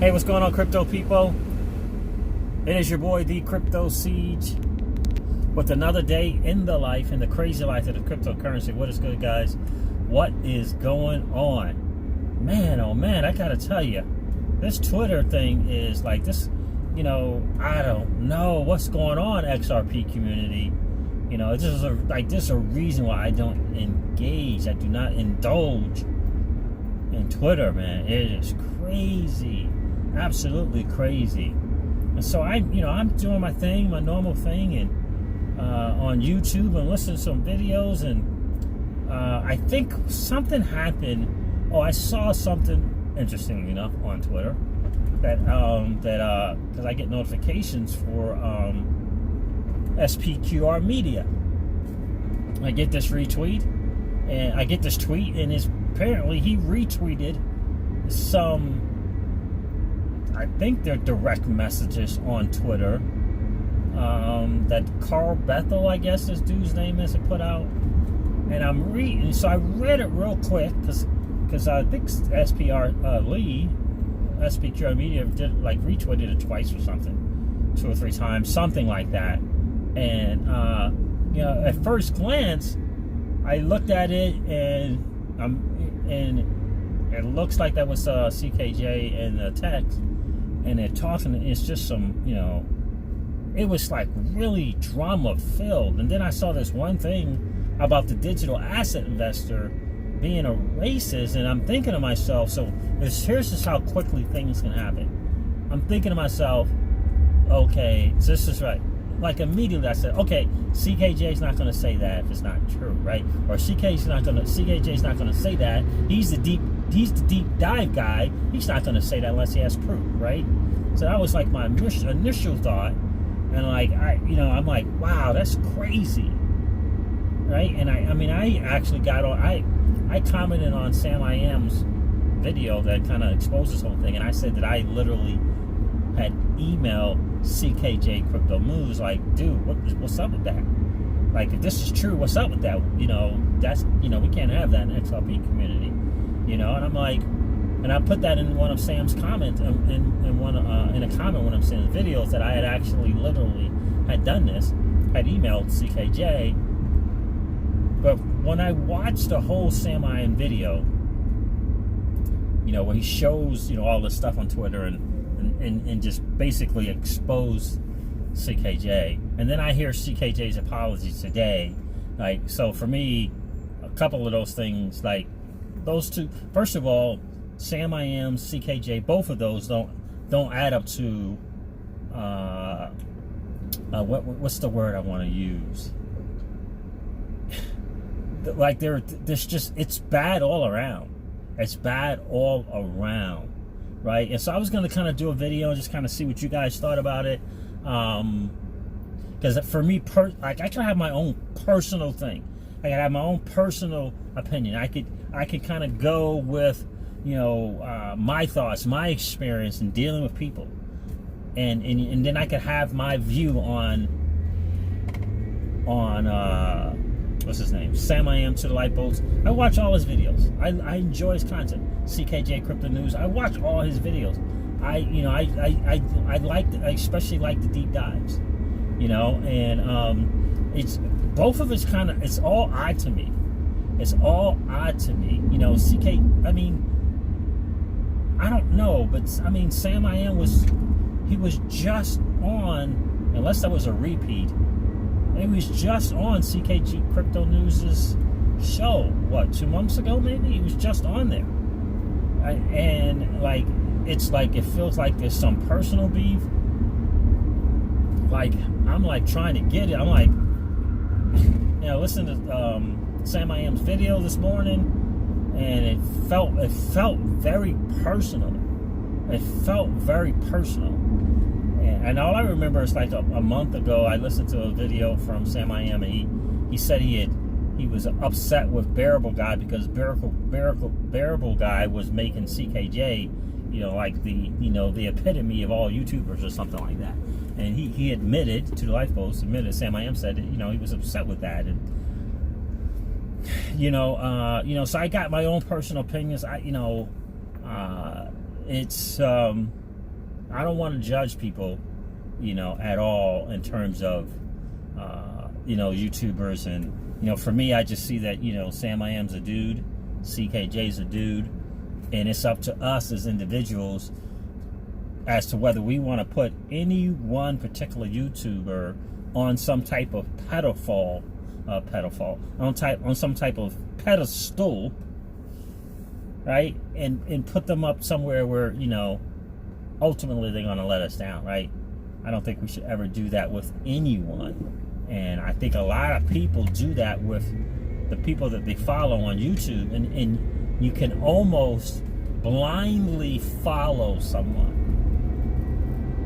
Hey, what's going on, crypto people? It is your boy, the Crypto Siege, with another day in the life, in the crazy life of the cryptocurrency. What is good, guys? What is going on? Man, oh man, I gotta tell you, this Twitter thing is like this, I don't know what's going on, XRP community. This is a reason why I don't engage. I do not indulge in Twitter, man. It is crazy. Absolutely crazy. And so I'm doing my thing, my normal thing, and on YouTube, and listening to some videos, and I think something happened. I saw something interesting enough on Twitter that because I get notifications for SPQR Media. I get this retweet, and I get this tweet, and apparently he retweeted some, I think they're direct messages on Twitter, that Carl Bethel, I guess this dude's name is, put out. And I'm reading, so I read it real quick, because I think SPQR Media retweeted it twice or something, 2 or 3 times, something like that. And at first glance, I looked at it, and it looks like that was CKJ in the text, and they're talking. It's just some, it was like really drama filled. And then I saw this one thing about the digital asset investor being a racist, and I'm thinking to myself, here's just how quickly things can happen. I'm thinking to myself, okay, so this is right. Like immediately I said, okay, CKJ's not going to say that if it's not true, right? Or CKJ's not going to say that. He's the deep dive guy. He's not going to say that unless he has proof, right? So that was like my initial thought, and I'm like, wow, that's crazy, right? And I actually got on. I commented on Samiam's video that kind of exposed this whole thing, and I said that I literally had emailed CKJ Crypto Moves, like, dude, what's up with that? Like, if this is true, what's up with that? That's, we can't have that in the XRP community, and I'm like, and I put that in one of Sam's comments, in a comment when I'm seeing the videos, that I had actually literally had done this, had emailed CKJ. But when I watched the whole Samiam video, where he shows, all this stuff on Twitter, and just basically expose CKJ. And then I hear CKJ's apologies today. So for me, a couple of those things, those two, first of all, Samiam, CKJ, both of those don't add up to, what's the word I want to use? It's bad all around. It's bad all around. Right, and so I was going to kind of do a video and just kind of see what you guys thought about it, because for me, I can have my own personal thing. I can have my own personal opinion. I could kind of go with, my thoughts, my experience in dealing with people, and then I could have my view on what's his name? Samiam to the light bulbs. I watch all his videos. I enjoy his content. CKJ Crypto News. I watch all his videos. I especially like the deep dives. And it's both of it's kind of, it's all odd to me. It's all odd to me. I don't know, but Samiam was just on, unless that was a repeat. He was just on CKJ Crypto News' show, 2 months ago maybe? He was just on there. It feels like there's some personal beef. I'm trying to get it. I'm listen to Samiam's video this morning, and it felt very personal. It felt very personal. And all I remember is a month ago, I listened to a video from Samiam, and he said he was upset with Bearable Guy because Bearable Guy was making CKJ, the epitome of all YouTubers or something like that. And he admitted to the Life Post, Samiam said that, he was upset with that. And so I got my own personal opinions. It's I don't want to judge people, at all in terms of, YouTubers. And, for me, I just see that, Samiam's a dude, CKJ's a dude, and it's up to us as individuals as to whether we want to put any one particular YouTuber on some type of on some type of pedestal, right? And put them up somewhere where, ultimately they're going to let us down, right? I don't think we should ever do that with anyone. And I think a lot of people do that with the people that they follow on YouTube. And you can almost blindly follow someone.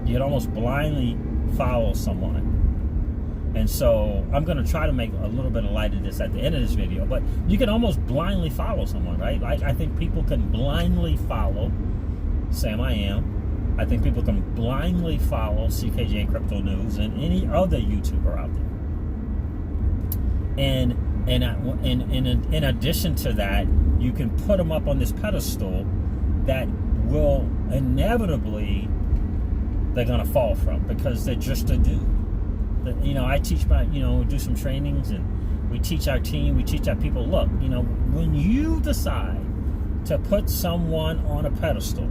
You can almost blindly follow someone. And so I'm going to try to make a little bit of light of this at the end of this video. But you can almost blindly follow someone, right? Like, I think people can blindly follow Samiam. I think people can blindly follow CKJ Crypto News and any other YouTuber out there. And in addition to that, you can put them up on this pedestal that will inevitably, they're going to fall from, because they're just a dude. I teach we do some trainings, and we teach our team, we teach our people, look, when you decide to put someone on a pedestal,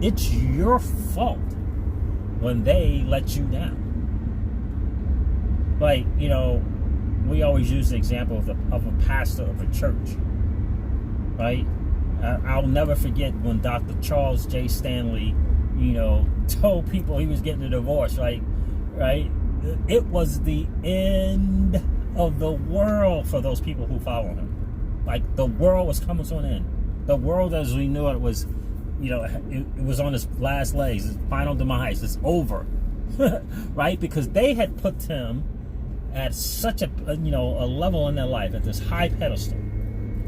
it's your fault when they let you down. Like, we always use the example of a pastor of a church, right? I'll never forget when Dr. Charles J. Stanley, told people he was getting a divorce, right? It was the end of the world for those people who follow him. Like, the world was coming to an end. The world as we knew it was, it was on its last legs, its final demise. It's over, right? Because they had put him at such a level in their life, at this high pedestal,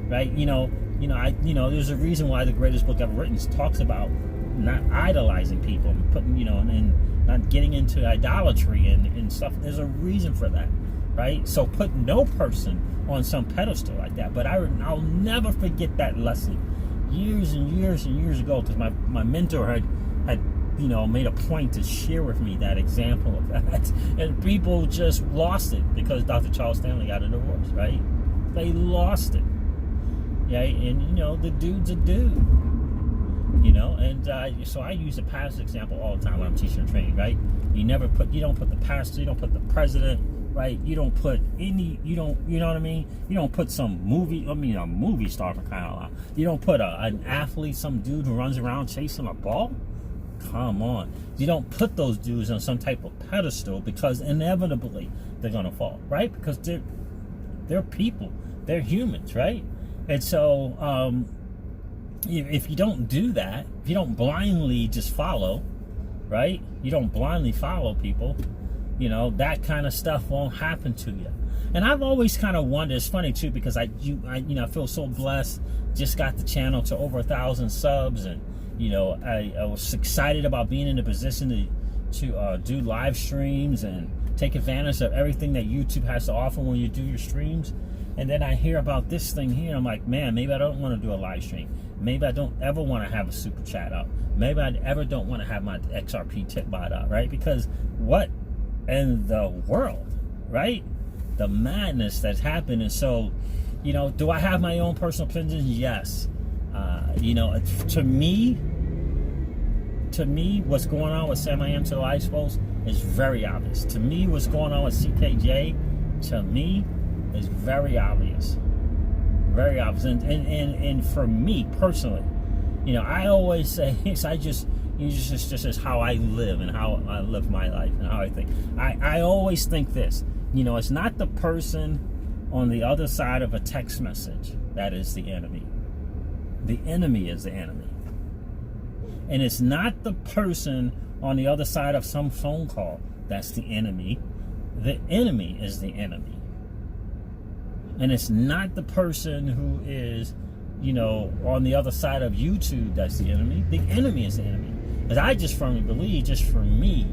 right? There's a reason why the greatest book ever written talks about not idolizing people, putting, and not getting into idolatry and stuff. There's a reason for that, right? So put no person on some pedestal like that. But I'll never forget that lesson years and years and years ago, because my mentor had made a point to share with me that example of that. And people just lost it because Dr. Charles Stanley got a divorce, right? They lost it. Yeah, and the dude's a dude. And so I use the pastor example all the time when I'm teaching and training, right? You don't put the pastor, you don't put the president, right? You don't put any, you know what I mean? You don't put some a movie star, for crying out loud. You don't put an athlete, some dude who runs around chasing a ball. Come on. You don't put those dudes on some type of pedestal, because inevitably they're going to fall, right? Because they're people. They're humans, right? And so if you don't do that, if you don't blindly just follow, right? You don't blindly follow people, that kind of stuff won't happen to you. And I've always kind of wondered, it's funny too, because I feel so blessed, just got the channel to over 1,000 subs, and I was excited about being in a position to do live streams and take advantage of everything that YouTube has to offer when you do your streams. And then I hear about this thing here, and I'm like, man, maybe I don't want to do a live stream. Maybe I don't ever want to have a super chat up. Maybe I ever don't want to have my XRP tip bot up, right? Because what in the world, right? The madness that's happened. And so, do I have my own personal opinions? Yes. To me, what's going on with Samiam to the Life Post is very obvious. To me, what's going on with CKJ, to me, is very obvious. Very obvious. And for me personally, I always say, this is how I live, and how I live my life, and how I think. I always think this, it's not the person on the other side of a text message that is the enemy. The enemy is the enemy. And it's not the person on the other side of some phone call that's the enemy. The enemy is the enemy. And it's not the person who is, on the other side of YouTube that's the enemy. The enemy is the enemy. Because I just firmly believe, just for me,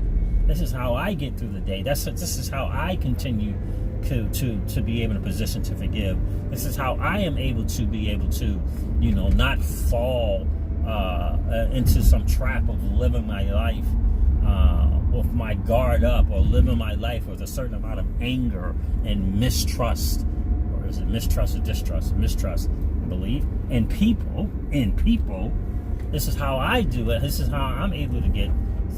this is how I get through the day. This is how I continue to be able in a position to forgive. This is how I am able to be able to, not fall into some trap of living my life with my guard up, or living my life with a certain amount of anger and mistrust, or is it mistrust or distrust? Mistrust, I believe. In people. This is how I do it. This is how I'm able to get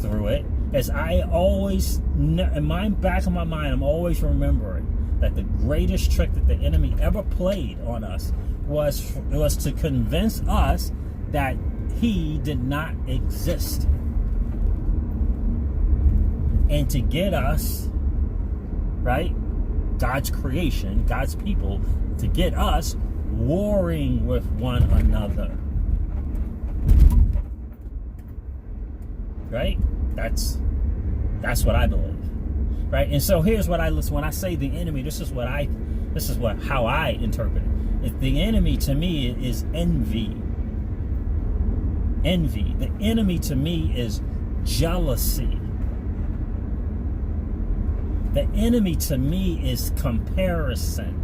through it. As I always, in my back of my mind, I'm always remembering that the greatest trick that the enemy ever played on us was to convince us that he did not exist, and to get us, right, God's creation, God's people, to get us warring with one another, right? That's what I believe, right? And so here's what when I say the enemy, this is how I interpret it. The enemy to me is envy. The enemy to me is jealousy. The enemy to me is comparison.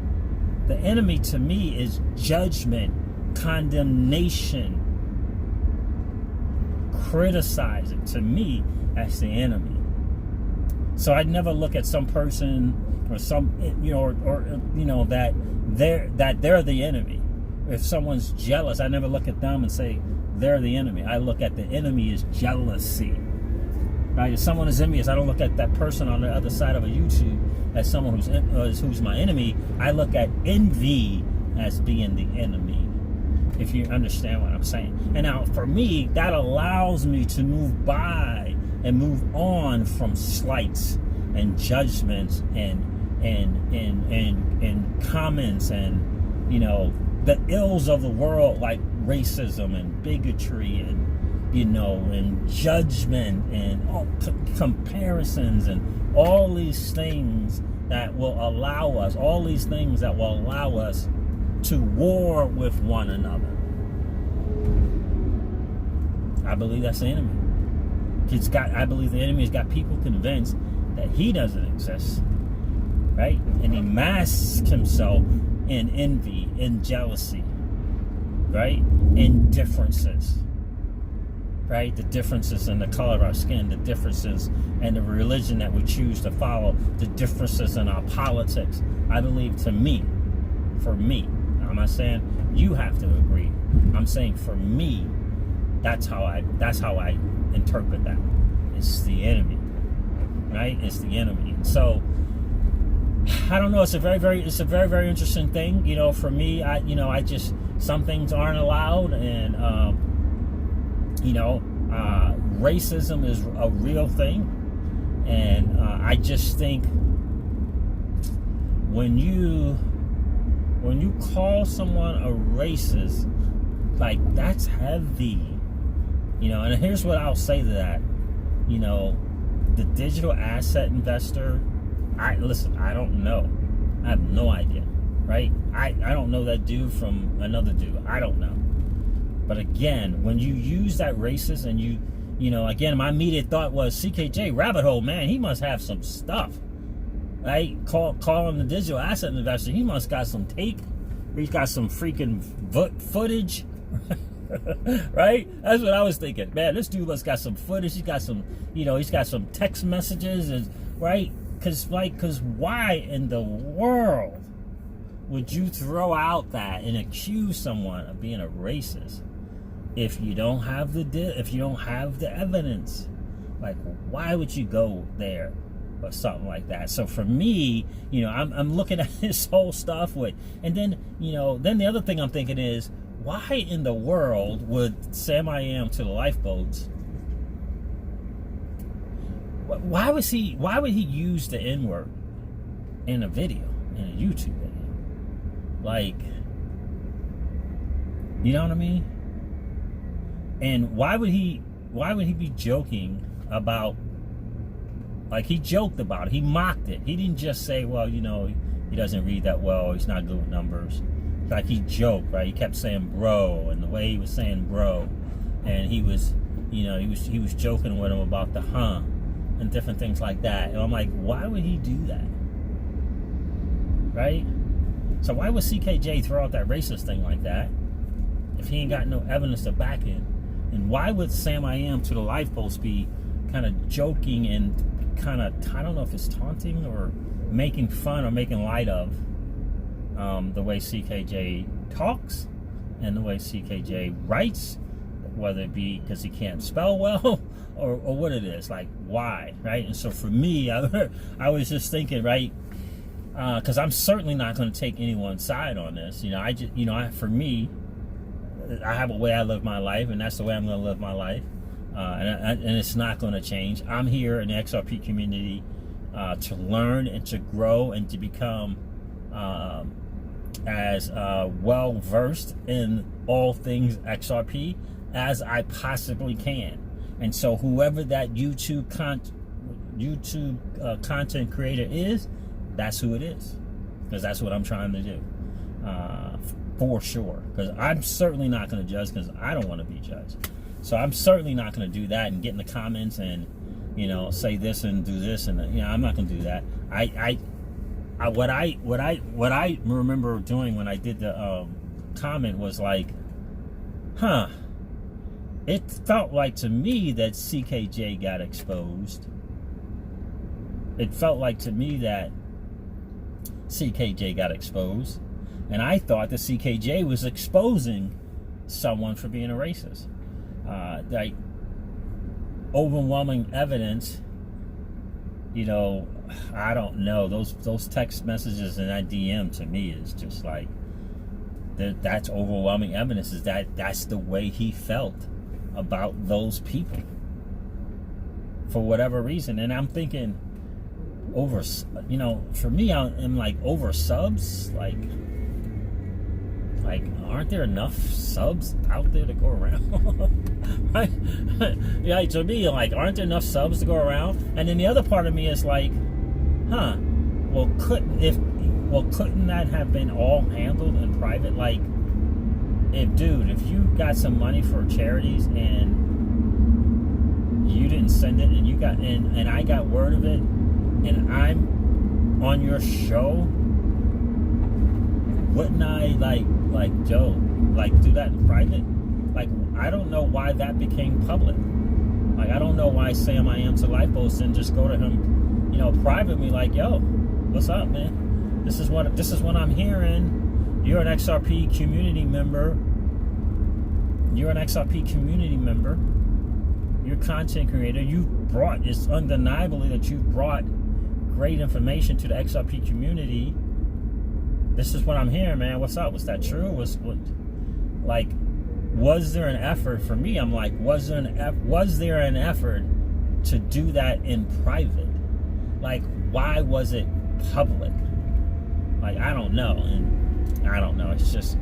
The enemy to me is judgment, condemnation, criticizing. To me, that's the enemy. So I never look at some person or some, that they're the enemy. If someone's jealous, I never look at them and say they're the enemy. I look at the enemy as jealousy. Right? If someone is envious, I don't look at that person on the other side of a YouTube as someone who's my enemy. I look at envy as being the enemy, if you understand what I'm saying. And now, for me, that allows me to move by and move on from slights and judgments and comments and, the ills of the world, like racism and bigotry and, and judgment and comparisons and all these things that will allow us, to war with one another. I believe that's the enemy. I believe the enemy has got people convinced that he doesn't exist, right? And he masks himself in envy, in jealousy, right? In differences. Right? The differences in the color of our skin, the differences in the religion that we choose to follow, the differences in our politics. I believe for me, I'm not saying you have to agree. I'm saying for me, that's how I interpret that. It's the enemy. Right? It's the enemy. So I don't know, it's a very, very interesting thing. For me, I just, some things aren't allowed, and racism is a real thing, and I just think when you call someone a racist, like, that's heavy, and here's what I'll say to that. The digital asset investor, I don't know. I have no idea, right? I don't know that dude from another dude. I don't know. But again, when you use that racist and again, my immediate thought was CKJ, rabbit hole, man, he must have some stuff, right? Call him the digital asset investor. He must got some tape. He's got some freaking footage, right? That's what I was thinking. Man, this dude must got some footage. He's got some, he's got some text messages, right? Because why in the world would you throw out that and accuse someone of being a racist if you don't have the evidence? Like, why would you go there or something like that? So for me, I'm looking at this whole stuff and then the other thing I'm thinking is, why in the world would Samiam to the lifeboats? Why would he use the N-word in a video, in a YouTube video? Like, you know what I mean? And why would he be joking about, like, he joked about it, he mocked it. He didn't just say, well, he doesn't read that well, he's not good with numbers. Like, he joked, right? He kept saying bro, and the way he was saying bro, and he was joking with him about the and different things like that. And I'm like, why would he do that? Right? So why would CKJ throw out that racist thing like that if he ain't got no evidence to back it? And why would Samiam to the life post be kind of joking and kind of, I don't know if it's taunting or making fun or making light of the way CKJ talks and the way CKJ writes, whether it be because he can't spell well or what it is, like why, right? And so for me, I was just thinking, right, because I'm certainly not going to take anyone's side on this. For me, I have a way I live my life, and that's the way I'm going to live my life, and it's not going to change. I'm here in the XRP community to learn and to grow and to become as well versed in all things XRP as I possibly can. And so whoever that YouTube content creator is, that's who it is, because that's what I'm trying to do, for sure. Because I'm certainly not going to judge, because I don't want to be judged. So I'm certainly not going to do that and get in the comments and say this and do this, and I'm not going to do that. What I remember doing when I did the comment was like, it felt like to me that CKJ got exposed. It felt like to me that CKJ got exposed, and I thought that CKJ was exposing someone for being a racist. Like overwhelming evidence, I don't know. Those text messages and that DM to me is just like that's overwhelming evidence. Is that's the way he felt about those people for whatever reason. And I'm thinking over, for me, I'm like, over subs, like aren't there enough subs out there to go around? Right? Yeah, to me, like, aren't there enough subs to go around? And then the other part of me is like, couldn't that have been all handled in private? Like, if you got some money for charities and you didn't send it, and you got and I got word of it, and I'm on your show, wouldn't I like Joe, do that in private? Like, I don't know why that became public. Like, I don't know why Samiam to life post and just go to him, privately, like, yo, what's up, man? This is what I'm hearing. You're an XRP community member. You're content creator. It's undeniably that you brought great information to the XRP community. This is what I'm hearing, man. What's up? Was that true? Was there an effort for me? I'm like, was there an effort to do that in private? Like, why was it public? Like, I don't know. And I don't know. It's just,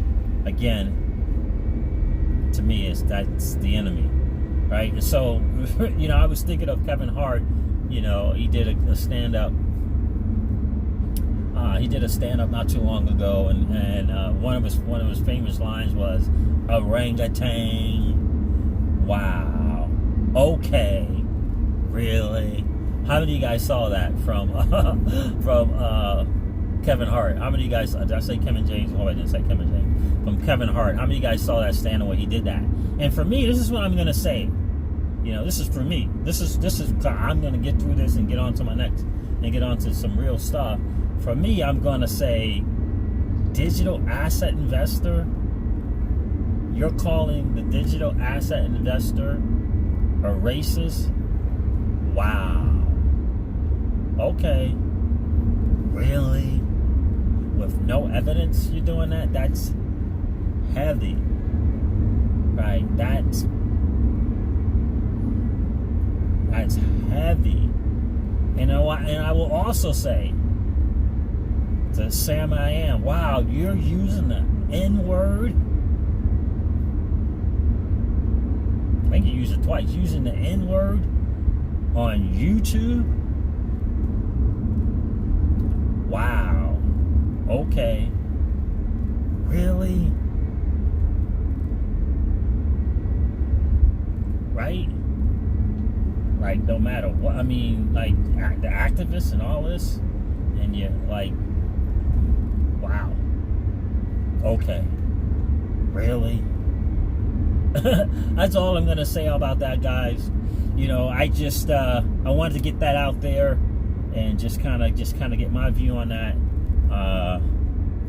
again, to me, that's the enemy, right? And so, I was thinking of Kevin Hart. He did a stand-up. He did a stand-up not too long ago, and one of his famous lines was, "Orangutan." Wow. Okay. Really? How many of you guys saw that from Kevin Hart? How many of you guys? Did I say Kevin James? Oh, I didn't say Kevin James. From Kevin Hart. How many of you guys saw that stand-up when he did that? And for me, this is what I'm gonna say. This is for me. This is. I'm gonna get through this and get on to my next, and get on to some real stuff. For me, I'm going to say digital asset investor. You're calling the digital asset investor a racist? Wow. Okay. Really? With no evidence you're doing that? That's heavy. Right? That's heavy. And I will also say, to Samiam, wow, you're using the N-word. I think you used it twice. Using the N-word on YouTube. Wow. Okay. Really? Right? Like, no matter what. I mean, like, the activists and all this, and you're like, wow. Okay. Really? That's all I'm gonna say about that, guys. I just I wanted to get that out there and just kind of get my view on that,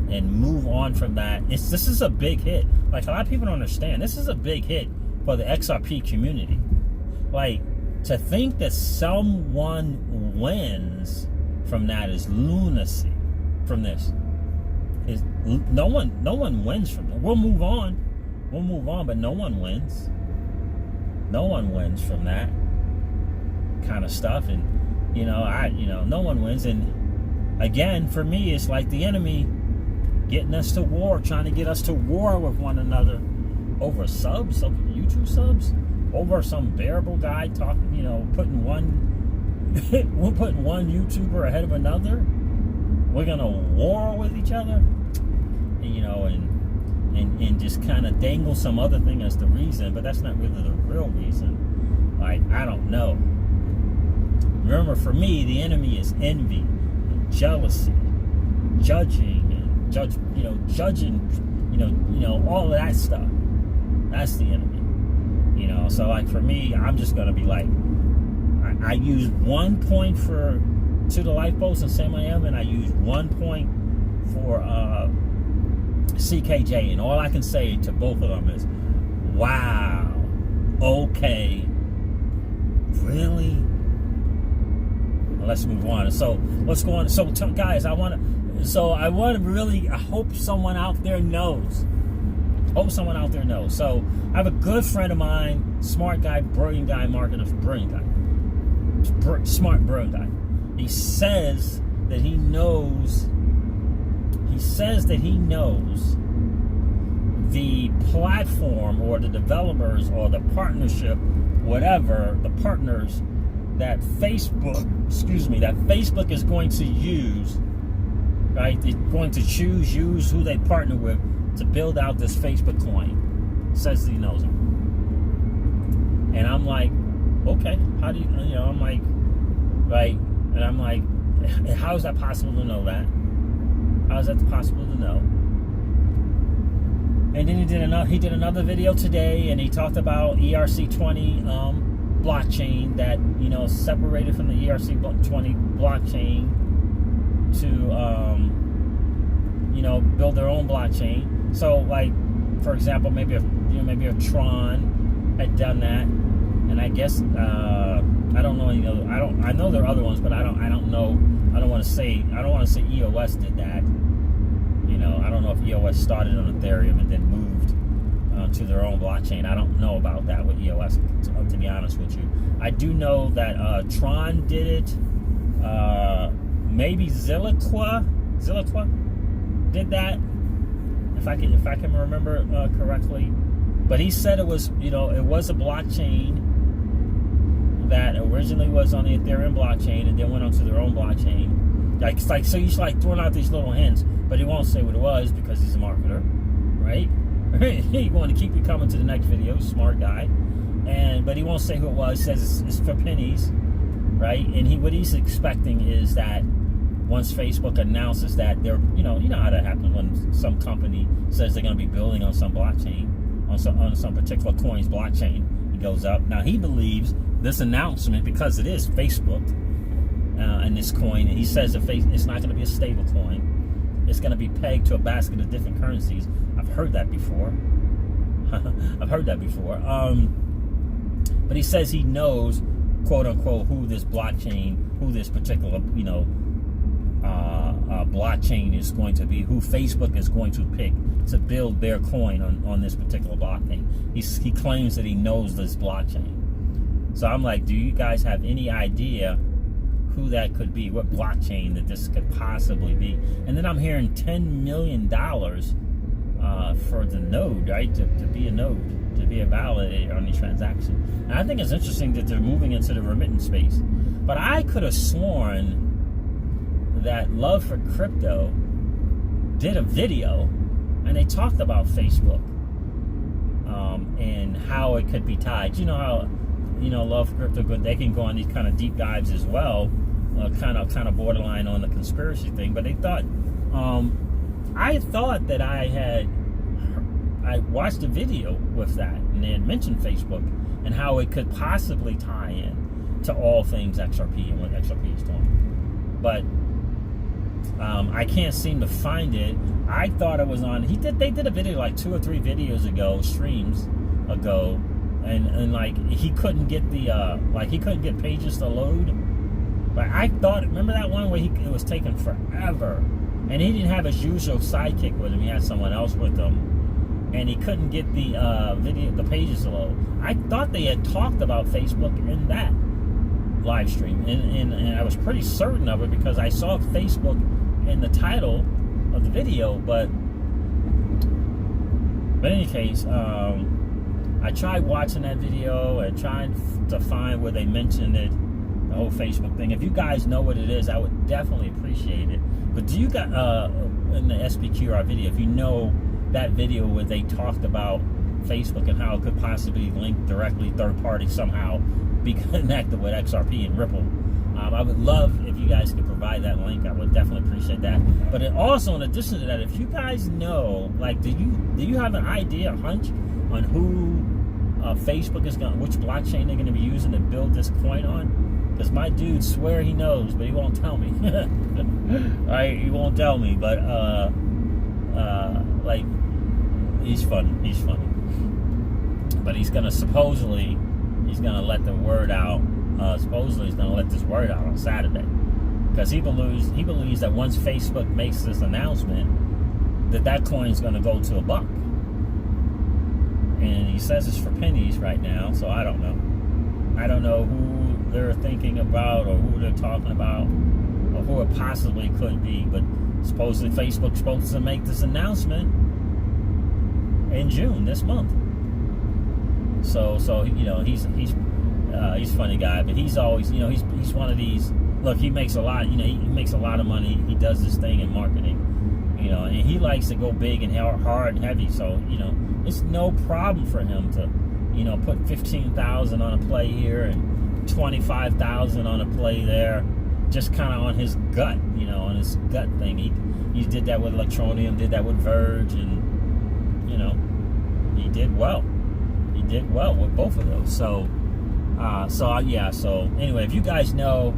and move on from that. This is a big hit. Like, a lot of people don't understand. This is a big hit for the XRP community. Like, to think that someone wins from that is lunacy. From this, is no one wins from that. We'll move on, but no one wins. No one wins from that kind of stuff, and no one wins. And again, for me, it's like the enemy getting us to war, trying to get us to war with one another over subs, over YouTube subs, over some bearable guy talking, putting one YouTuber ahead of another. We're gonna war with each other, and just kind of dangle some other thing as the reason, but that's not really the real reason. Like, I don't know. Remember, for me, the enemy is envy, and jealousy, judging, all of that stuff. That's the enemy. So like, for me, I'm just gonna be like, I use 1 point to the lifeboats in Samiam, and I use 1 point for CKJ, and all I can say to both of them is, wow, okay, really? Well, let's move on. So what's going on? So guys, I hope someone out there knows. So I have a good friend of mine, smart guy, brilliant guy, marketer, brilliant guy, smart, brilliant guy. He says that he knows the platform or the developers or the partnership, whatever, the partners that Facebook is going to use, right? They're going to use who they partner with to build out this Facebook coin. Says he knows them. And I'm like, okay, how do you, I'm like, right? And I'm like, how is that possible to know that? How is that possible to know? And then he did another video today, and he talked about ERC20 blockchain that separated from the ERC20 blockchain to build their own blockchain. So, like, for example, maybe if Tron had done that, and I guess I don't know. I know there are other ones, but I don't know. I don't want to say EOS did that. I don't know if EOS started on Ethereum and then moved to their own blockchain. I don't know about that with EOS, to be honest with you. I do know that Tron did it. Maybe Zilliqua did that, if I can remember correctly. But he said it was it was a blockchain that originally was on the Ethereum blockchain and then went onto their own blockchain. So he's like throwing out these little hints, but he won't say what it was because he's a marketer, right? He's going to keep you coming to the next video, smart guy, but he won't say who it was. He says it's for pennies, right? And what he's expecting is that once Facebook announces that they're, you know how that happens when some company says they're going to be building on some blockchain, on some particular coin's blockchain, it goes up. Now he believes this announcement, because it is Facebook and this coin, and he says that it's not going to be a stable coin. It's going to be pegged to a basket of different currencies. I've heard that before. But he says he knows, quote unquote, who this particular, blockchain is going to be, who Facebook is going to pick to build their coin on this particular blockchain. He claims that he knows this blockchain. So I'm like, do you guys have any idea who that could be, what blockchain that this could possibly be? And then I'm hearing $10 million for the node, right? To be a node, to be a validator on the transaction. And I think it's interesting that they're moving into the remittance space. But I could have sworn that Love for Crypto did a video and they talked about Facebook and how it could be tied. You know how Love for Crypto, they can go on these kind of deep dives as well, kind of borderline on the conspiracy thing. But they thought, I thought that I watched a video with that, and they had mentioned Facebook and how it could possibly tie in to all things XRP and what XRP is doing. But I can't seem to find it. I thought it was on. They did a video like 2 or 3 videos ago, streams ago, and like he couldn't get the he couldn't get pages to load. But I thought, remember that one where it was taking forever, and he didn't have his usual sidekick with him. He had someone else with him, and he couldn't get the the pages to load. I thought they had talked about Facebook in that live stream, and I was pretty certain of it because I saw Facebook in the title of the video. But in any case, I tried watching that video and trying to find where they mentioned it, the whole Facebook thing. If you guys know what it is, I would definitely appreciate it. But do you got in the SPQR video, if you know that video where they talked about Facebook and how it could possibly link directly third party somehow, be connected with XRP and Ripple, I would love if you guys could provide that link. I would definitely appreciate that. But also, in addition to that, if you guys know, like, do you have an idea, a hunch on who Facebook is going, which blockchain they're going to be using to build this coin on? Because my dude swear he knows, but he won't tell me. Right? He won't tell me. But like, he's funny. He's funny. But he's gonna let the word out. Supposedly he's gonna let this word out on Saturday, because he believes that once Facebook makes this announcement, that coin's gonna go to $1. And he says it's for pennies right now, so I don't know. I don't know who they're thinking about or who they're talking about or who it possibly could be, but supposedly Facebook's supposed to make this announcement in June, this month. So you know, he's a funny guy, but he's always, you know, he's one of these. Look, he makes a lot. You know, he makes a lot of money. He does this thing in marketing, you know, and he likes to go big and hard and heavy. So, you know, it's no problem for him to, you know, put 15,000 on a play here and 25,000 on a play there, just kind of on his gut, you know, on his gut thing. He did that with Electronium, did that with Verge, and, you know, he did well. He did well with both of those. So anyway, if you guys know,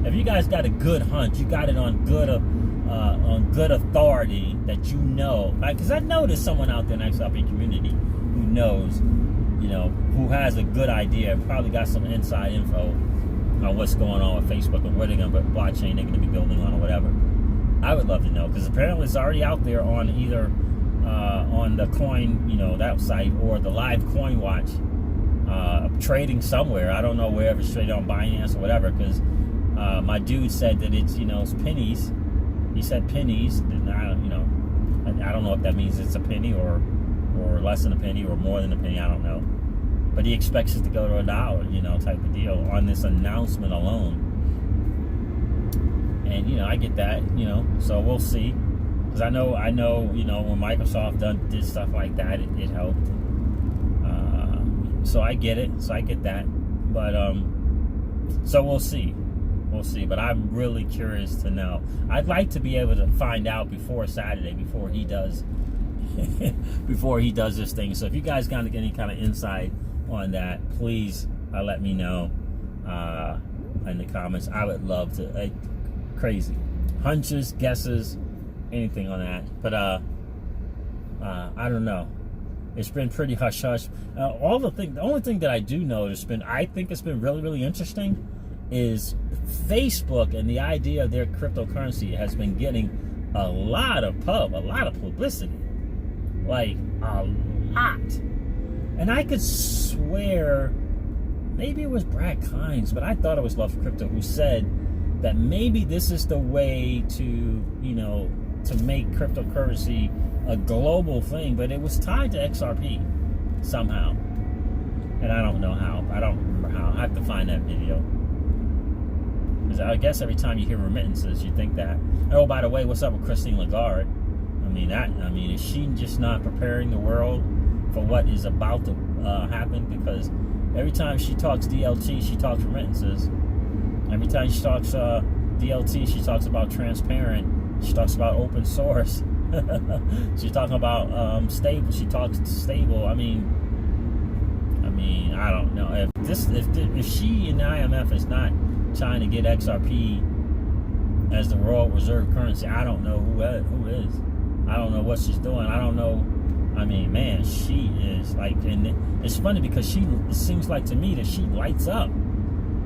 if you guys got a good hunch, you got it on good authority that you know, like, because I know there's someone out there in the XRP community who knows, you know, who has a good idea, probably got some inside info on what's going on with Facebook and where they're going to put blockchain they're going to be building on or whatever. I would love to know, because apparently it's already out there on either on the coin, you know, that site, or the live coin watch, trading somewhere. I don't know wherever it's traded on Binance or whatever, because my dude said that it's, you know, it's pennies. He said pennies, and I don't know if that means it's a penny or less than a penny or more than a penny. I don't know, but he expects it to go to $1, you know, type of deal on this announcement alone. And, you know, I get that, you know, so we'll see. Because I know, you know, when Microsoft did stuff like that, it helped. So I get it. So I get that. But, so we'll see. We'll see. But I'm really curious to know. I'd like to be able to find out before Saturday, before he does this thing. So if you guys got any kind of insight on that, please let me know in the comments. I would love to. Crazy hunches, guesses, anything on that. But I don't know. It's been pretty hush hush. The only thing that I do know I think it's been really, really interesting is Facebook, and the idea of their cryptocurrency has been getting a lot of publicity, like a lot. And I could swear maybe it was Brad Kynes, but I thought it was Love Crypto who said that maybe this is the way to, you know, to make cryptocurrency a global thing, but it was tied to XRP somehow. And I don't know how. I don't remember how. I have to find that video. Because I guess every time you hear remittances, you think that. Oh, by the way, what's up with Christine Lagarde? Is she just not preparing the world for what is about to happen? Because every time she talks DLT, she talks remittances. Every time she talks DLT, she talks about transparent. She talks about open source. She's talking about stable. She talks stable. I mean, mean, I don't know if she in the IMF is not trying to get XRP as the world reserve currency. I don't know who is. I don't know what she's doing. I don't know. I mean, man, she is like, and it's funny because it seems like to me that she lights up.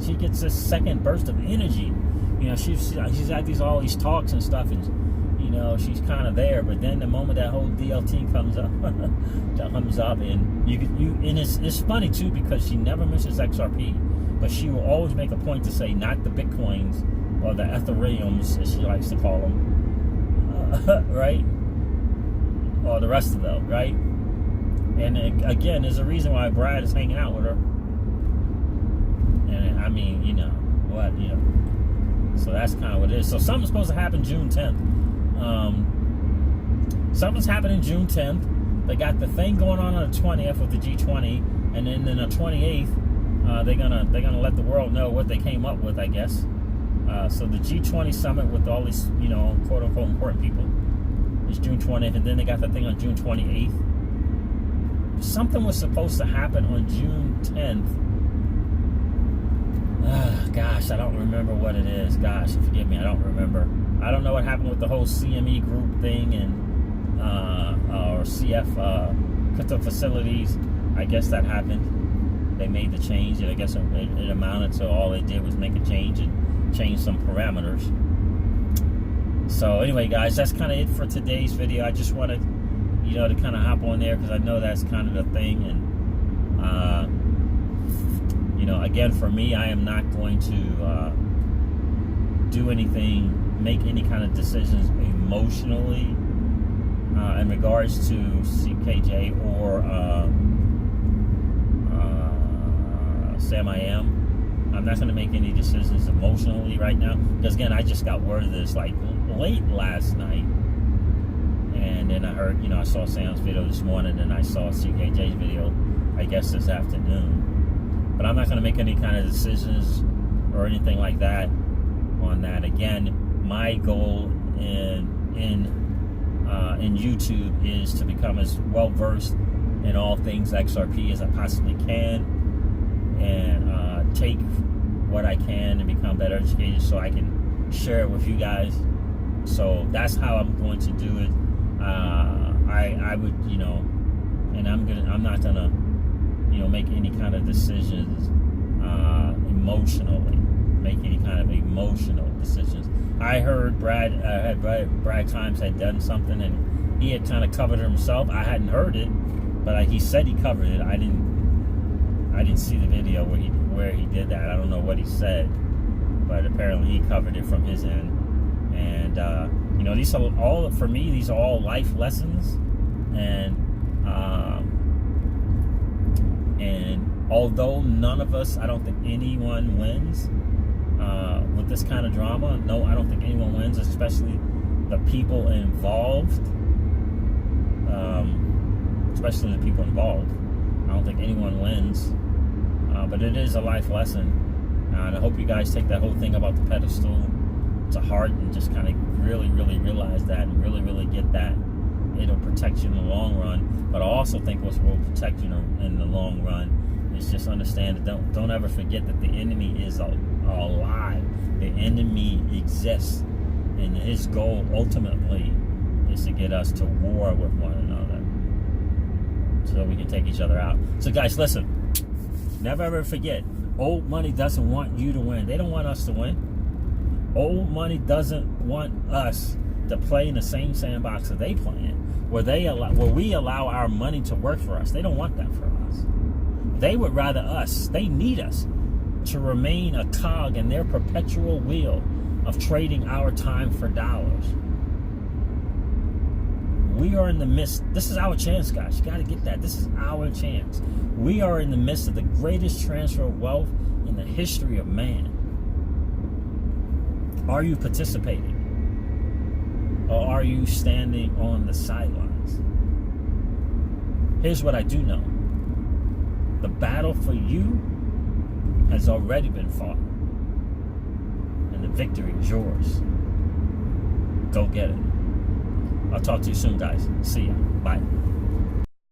She gets this second burst of energy. You know, she's at all these talks and stuff, and you know, she's kind of there. But then the moment that whole DLT comes up, and and it's funny too because she never mentions XRP, but she will always make a point to say not the Bitcoins or the Ethereums, as she likes to call them, right? Or the rest of them, right? And again, there's a reason why Brad is hanging out with her. And I mean, you know what, you know. So that's kind of what it is. So something's supposed to happen June 10th. Something's happening June 10th. They got the thing going on the 20th with the G20, and then on the 28th, they're gonna let the world know what they came up with, I guess. So the G20 summit with all these, you know, quote unquote important people is June 20th, and then they got the thing on June 28th. Something was supposed to happen on June 10th. Gosh, I don't remember what it is. Gosh, forgive me, I don't remember. I don't know what happened with the whole CME group thing and or CF crypto facilities. I guess that happened. They made the change, and I guess it amounted to all they did was make a change and change some parameters. So anyway, guys, that's kind of it for today's video. I just wanted, you know, to kind of hop on there because I know that's kind of the thing. And you know, again, for me, I am not going to do anything, make any kind of decisions emotionally in regards to CKJ or Samiam. I'm not going to make any decisions emotionally right now because, again, I just got word of this like late last night, and then I heard, you know, I saw Sam's video this morning, and I saw CKJ's video, I guess, this afternoon. But I'm not going to make any kind of decisions or anything like that on that. Again, my goal in YouTube is to become as well versed in all things XRP as I possibly can, and take what I can and become better educated so I can share it with you guys. So that's how I'm going to do it. I would, you know, and I'm not gonna, you know, make any kind of decisions emotionally. Make any kind of emotional decisions. I heard Brad Times had done something, and he had kind of covered it himself. I hadn't heard it, but he said he covered it. I didn't see the video where he did that. I don't know what he said, but apparently he covered it from his end. And you know, these are all, for me, these are all life lessons. And although none of us, I don't think anyone wins with this kind of drama. No, I don't think anyone wins, especially the people involved. Especially the people involved. I don't think anyone wins. But it is a life lesson. And I hope you guys take that whole thing about the pedestal to heart and just kind of really, really realize that and really, really get that. It'll protect you in the long run. But I also think what will protect you in the long run is just understand that don't ever forget that the enemy is alive. The enemy exists. And his goal ultimately is to get us to war with one another so we can take each other out. So guys, listen. Never ever forget, old money doesn't want you to win. They don't want us to win. Old money doesn't want us to play in the same sandbox that they play in, where we allow our money to work for us. They don't want that for us. They would rather they need us to remain a cog in their perpetual wheel of trading our time for dollars. We are in the midst. This is our chance, guys. You got to get that. This is our chance. We are in the midst of the greatest transfer of wealth in the history of man. Are you participating? Or are you standing on the sidelines? Here's what I do know. The battle for you has already been fought. And the victory is yours. Go get it. I'll talk to you soon, guys. See ya. Bye.